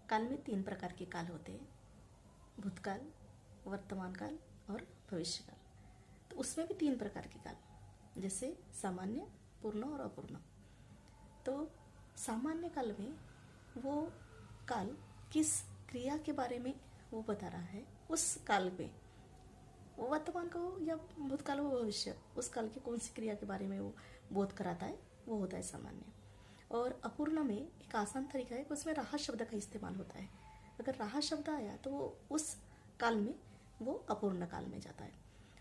काल में 3 प्रकार के काल होते हैं, भूतकाल, वर्तमान काल और भविष्य काल। तो उसमें भी 3 प्रकार के काल, जैसे सामान्य, पूर्ण और अपूर्ण। तो सामान्य काल में वो काल किस क्रिया के बारे में वो बता रहा है, उस काल में वो वर्तमान को या भूतकाल हो भविष्य, उस काल की कौन सी क्रिया के बारे में वो बोध कराता है, वो होता है सामान्य। और अपूर्ण में एक आसान तरीका है कि उसमें राह शब्द का इस्तेमाल होता है। अगर राह शब्द आया तो वो उस काल में वो अपूर्ण काल में जाता है।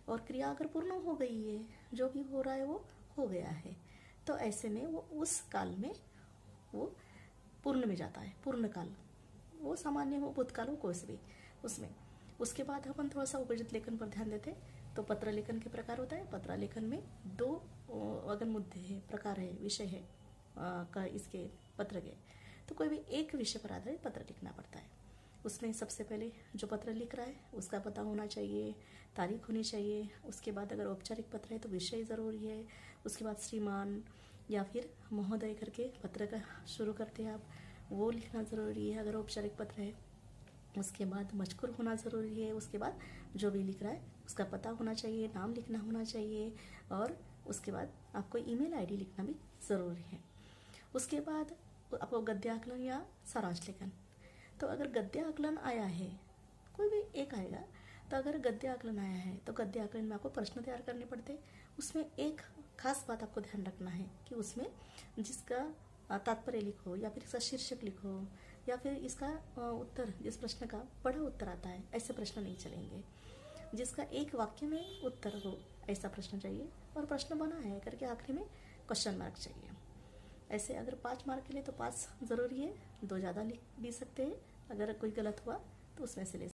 और क्रिया अगर पूर्ण हो गई है, जो भी हो रहा है वो हो गया है, तो ऐसे में वो उस काल में वो पूर्ण में जाता है, पूर्ण काल। वो सामान्य हो, भूतकाल हो, कोई भी उसमें। उसके बाद अपन थोड़ा सा उपयोजित लेखन पर ध्यान देते हैं। तो पत्र लेखन के प्रकार होता है। पत्र लेखन में 2 अगर मुद्दे है, प्रकार है, विषय है का इसके पत्र के, तो कोई भी एक विषय पर आधारित पत्र लिखना पड़ता है। उसमें सबसे पहले जो पत्र लिख रहा है उसका पता होना चाहिए, तारीख होनी चाहिए। उसके बाद अगर औपचारिक पत्र है तो विषय ज़रूरी है। उसके बाद श्रीमान या फिर महोदय करके पत्र का शुरू करते हैं आप, वो लिखना ज़रूरी है अगर औपचारिक पत्र है। उसके बाद मजकूर होना ज़रूरी है। उसके बाद जो भी लिख रहा है उसका पता होना चाहिए, नाम लिखना होना चाहिए, और उसके बाद आपको ईमेल आईडी लिखना भी ज़रूरी है। उसके बाद आपको गद्य आकलन या सारांश लेखन। तो अगर गद्य आकलन आया है, कोई भी एक आएगा, तो अगर गद्य आकलन आया है तो गद्य आकलन में आपको प्रश्न तैयार करने पड़ते। उसमें एक खास बात आपको ध्यान रखना है कि उसमें जिसका तात्पर्य लिखो या फिर इसका शीर्षक लिखो या फिर इसका उत्तर, जिस प्रश्न का बड़ा उत्तर आता है, ऐसे प्रश्न नहीं चलेंगे। जिसका एक वाक्य में उत्तर हो ऐसा प्रश्न चाहिए, और प्रश्न बना है करके आखिरी में क्वेश्चन मार्क चाहिए। ऐसे अगर 5 मार्क के लिए तो 5 ज़रूरी है, 2 ज़्यादा लिख भी सकते हैं। अगर कोई गलत हुआ तो उसमें से ले